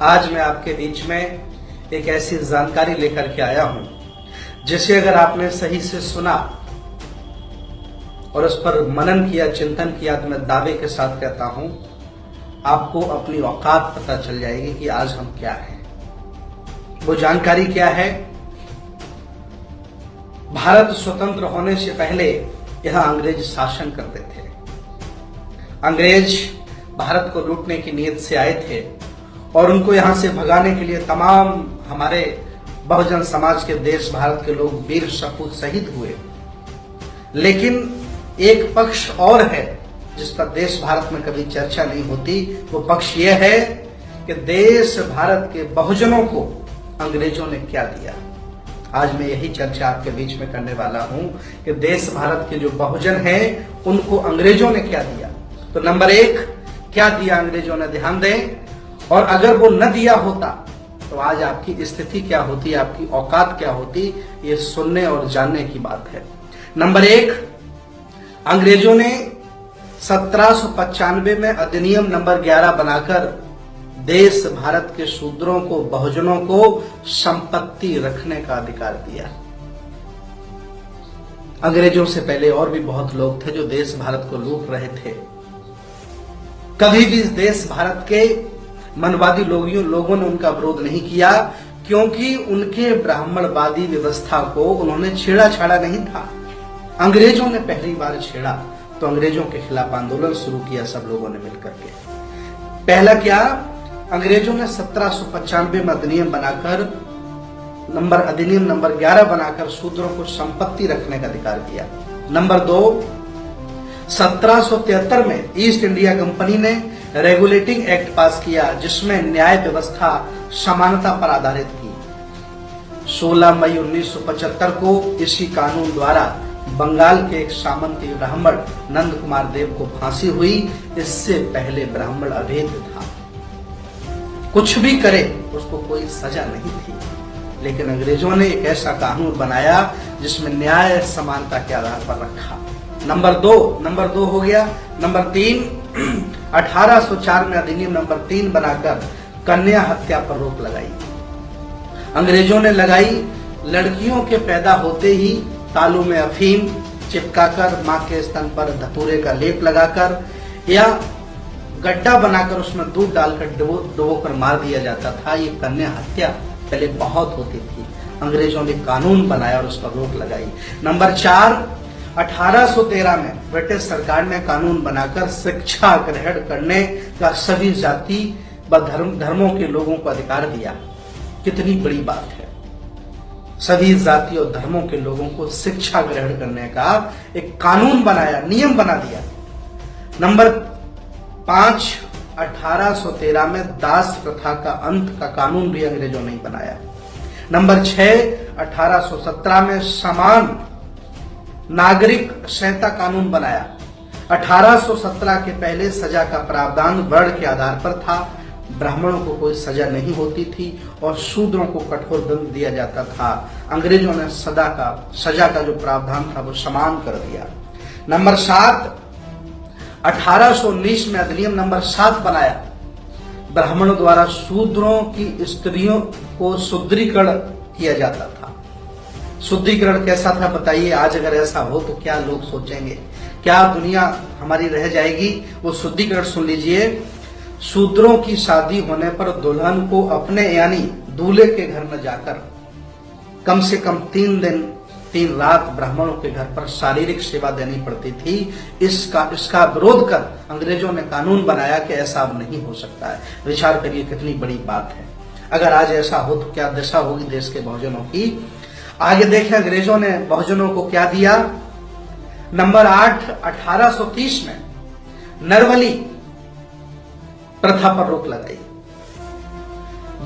आज मैं आपके बीच में एक ऐसी जानकारी लेकर के आया हूं जिसे अगर आपने सही से सुना और उस पर मनन किया, चिंतन किया, तो मैं दावे के साथ कहता हूं आपको अपनी औकात पता चल जाएगी कि आज हम क्या हैं। वो जानकारी क्या है? भारत स्वतंत्र होने से पहले यहां अंग्रेज शासन करते थे। अंग्रेज भारत को लूटने की नीयत से आए थे और उनको यहां से भगाने के लिए तमाम हमारे बहुजन समाज के देश भारत के लोग वीर सपूत शहीद हुए। लेकिन एक पक्ष और है जिस पर देश भारत में कभी चर्चा नहीं होती। वो पक्ष ये है कि देश भारत के बहुजनों को अंग्रेजों ने क्या दिया। आज मैं यही चर्चा आपके बीच में करने वाला हूं कि देश भारत के जो बहुजन हैं उनको अंग्रेजों ने क्या दिया। तो नंबर 1, क्या दिया अंग्रेजों ने, ध्यान दें। और अगर वो न दिया होता तो आज आपकी स्थिति क्या होती, आपकी औकात क्या होती, ये सुनने और जानने की बात है। नंबर 1, अंग्रेजों ने 1795 में अधिनियम नंबर 11 बनाकर देश भारत के शूद्रों को, बहुजनों को संपत्ति रखने का अधिकार दिया। अंग्रेजों से पहले और भी बहुत लोग थे जो देश भारत को लूट रहे थे। कभी भी इस देश भारत के मनवादी लोगों ने उनका विरोध नहीं किया, क्योंकि उनके ब्राह्मणवादी व्यवस्था को उन्होंने छेड़ा छाड़ा नहीं था। अंग्रेजों ने पहली बार छेड़ा तो अंग्रेजों के खिलाफ आंदोलन शुरू किया सब लोगों ने मिलकर के। पहला क्या, अंग्रेजों ने 1795 में अधिनियम नंबर 11 बनाकर शूद्रों को संपत्ति रखने का अधिकार दिया। नंबर 2, 1773 में ईस्ट इंडिया कंपनी ने रेगुलेटिंग एक्ट पास किया जिसमें न्याय व्यवस्था समानता पर आधारित थी। 16 मई 1975 को इसी कानून द्वारा बंगाल के एक सामंती ब्राह्मण नंद कुमार देव को फांसी हुई। इससे पहले ब्राह्मण अभेद था, कुछ भी करे उसको कोई सजा नहीं थी। लेकिन अंग्रेजों ने एक ऐसा कानून बनाया जिसमें न्याय समानता के आधार पर रखा। नंबर 2 हो गया। नंबर 3, 1804 में अधिनियम नंबर 3 बनाकर कन्या हत्या पर रोक लगाई। अंग्रेजों ने लगाई। लड़कियों के पैदा होते ही तालू में अफीम चिपकाकर, मां के स्तन पर धतूरे का लेप लगाकर या गड्ढा बनाकर उसमें दूध डालकर डुबो कर मार दिया जाता था। ये कन्या हत्या पहले बहुत होती थी। अंग्रेजों ने कानून बनाया और उस पर रोक लगाई। नंबर 4, 1813 में ब्रिटिश सरकार ने कानून बनाकर शिक्षा ग्रहण करने का सभी जाति व धर्मों के लोगों को अधिकार दिया। कितनी बड़ी बात है। सभी जाति और धर्मों के लोगों को शिक्षा ग्रहण करने का एक कानून बनाया, नियम बना दिया। नंबर 5, 1813 में दास प्रथा का अंत का कानून भी अंग्रेजों ने बनाया। नंबर 6, 1817 में समान नागरिक संहिता कानून बनाया। 1817 के पहले सजा का प्रावधान वर्ण के आधार पर था। ब्राह्मणों को कोई सजा नहीं होती थी और शूद्रों को कठोर दंड दिया जाता था। अंग्रेजों ने सजा का जो प्रावधान था वो समान कर दिया। नंबर 7, 1819 में अधिनियम नंबर 7 बनाया। ब्राह्मणों द्वारा शूद्रों की स्त्रियों को शुद्रीकरण किया जाता था। शुद्धिकरण कैसा था बताइए। आज अगर ऐसा हो तो क्या लोग सोचेंगे, क्या दुनिया हमारी रह जाएगी। वो शुद्धिकरण सुन लीजिए। शूद्रों की शादी होने पर दुल्हन को अपने यानी दूल्हे के घर में जाकर कम से कम 3 दिन 3 रात ब्राह्मणों के घर पर शारीरिक सेवा देनी पड़ती थी। इसका विरोध कर अंग्रेजों ने कानून बनाया कि ऐसा अब नहीं हो सकता है। विचार करिए कितनी बड़ी बात है। अगर आज ऐसा हो तो क्या दशा होगी देश के बहुजनों की। आगे देखें अंग्रेजों ने बहुजनों को क्या दिया। नंबर 8, 1830 में नरवली प्रथा पर रोक लगाई।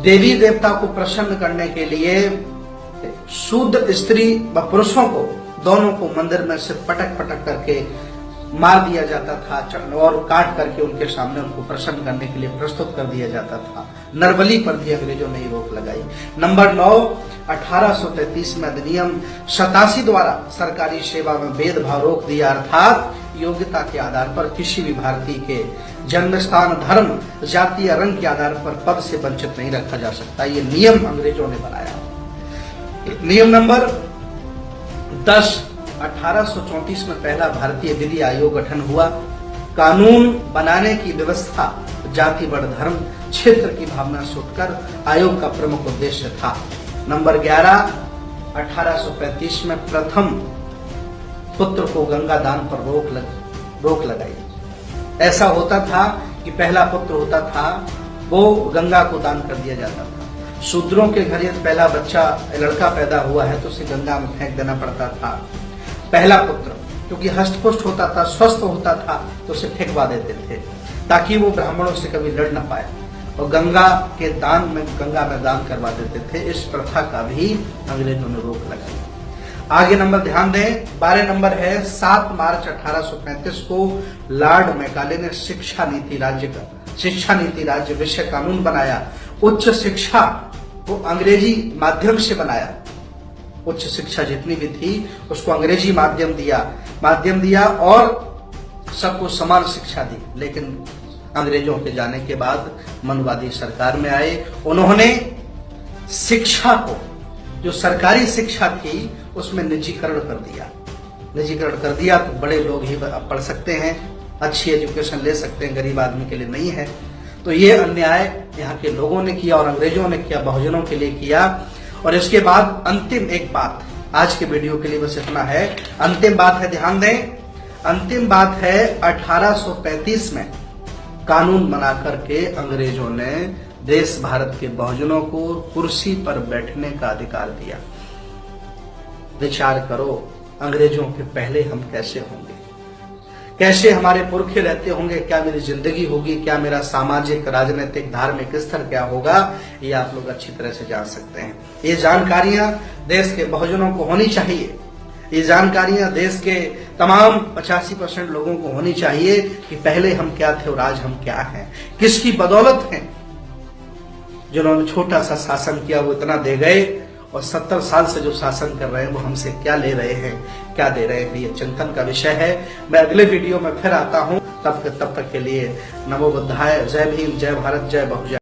देवी देवता को प्रसन्न करने के लिए शूद्र स्त्री व पुरुषों को दोनों को मंदिर में से पटक करके मार दिया जाता था और काट करके उनके सामने उनको प्रसन्न करने के लिए प्रस्तुत कर दिया जाता था। नरबली पर भी अंग्रेजों ने रोक लगाई। नंबर 9, 1833 में अधिनियम 87 द्वारा सरकारी सेवा में भेदभाव रोक दिया, अर्थात योग्यता के आधार पर किसी भी भारतीय के जन्म स्थान, धर्म, जाति या रंग के आधार पर पद से वंचित नहीं रखा जा सकता। ये नियम अंग्रेजों ने बनाया। नियम नंबर 10, 1834 में पहला भारतीय विधि आयोग गठन हुआ। कानून बनाने की व्यवस्था जाति, वर्ण, धर्म, क्षेत्र की भावना से उठकर आयोग का प्रमुख उद्देश्य था। नंबर 11, 1835 में प्रथम पुत्र को गंगा दान पर रोक लगाई। ऐसा होता था कि पहला पुत्र होता था वो गंगा को दान कर दिया जाता था। शूद्रों के घर यदि पहला बच्चा लड़का पैदा हुआ है तो उसे गंगा में फेंक देना पड़ता था। पहला पुत्र क्योंकि हष्टपुष्ट होता था, स्वस्थ होता था, तो उसे फेंकवा देते थे ताकि वो ब्राह्मणों से कभी लड़ न पाए, और गंगा में दान करवा देते थे। इस प्रथा का भी अंग्रेजों ने रोक लगाई। आगे नंबर ध्यान दें, 12 नंबर है 7 मार्च 1835 को लॉर्ड मैकाले ने शिक्षा नीति राज्य विषय कानून बनाया। उच्च शिक्षा को अंग्रेजी माध्यम से बनाया। उच्च शिक्षा जितनी भी थी उसको अंग्रेजी माध्यम दिया और सबको समान शिक्षा दी। लेकिन अंग्रेजों के जाने के बाद मनवादी सरकार में आए, उन्होंने शिक्षा को, जो सरकारी शिक्षा थी, उसमें निजीकरण कर दिया तो बड़े लोग ही पढ़ सकते हैं, अच्छी एजुकेशन ले सकते हैं, गरीब आदमी के लिए नहीं है। तो ये अन्याय यहाँ के लोगों ने किया और अंग्रेजों ने किया, बहुजनों के लिए किया। और इसके बाद अंतिम एक बात, आज के वीडियो के लिए बस इतना है। अंतिम बात है, ध्यान दें, अंतिम बात है 1835 में कानून बना करके अंग्रेजों ने देश भारत के बहुजनों को कुर्सी पर बैठने का अधिकार दिया। विचार करो, अंग्रेजों के पहले हम कैसे होंगे, कैसे हमारे पुरखे रहते होंगे, क्या मेरी जिंदगी होगी, क्या मेरा सामाजिक, राजनीतिक, धार्मिक स्तर क्या होगा, ये आप लोग अच्छी तरह से जान सकते हैं। ये जानकारियां देश के बहुजनों को होनी चाहिए। ये जानकारियां देश के तमाम 85% लोगों को होनी चाहिए कि पहले हम क्या थे और आज हम क्या हैं, किसकी बदौलत हैं। जिन्होंने छोटा सा शासन किया वो इतना दे गए, और 70 साल से जो शासन कर रहे हैं वो हमसे क्या ले रहे हैं, क्या दे रहे हैं। ये चिंतन का विषय है। मैं अगले वीडियो में फिर आता हूं, तब तक के लिए नमो बुद्धाय, जय भीम, जय भारत, जय बहुजन।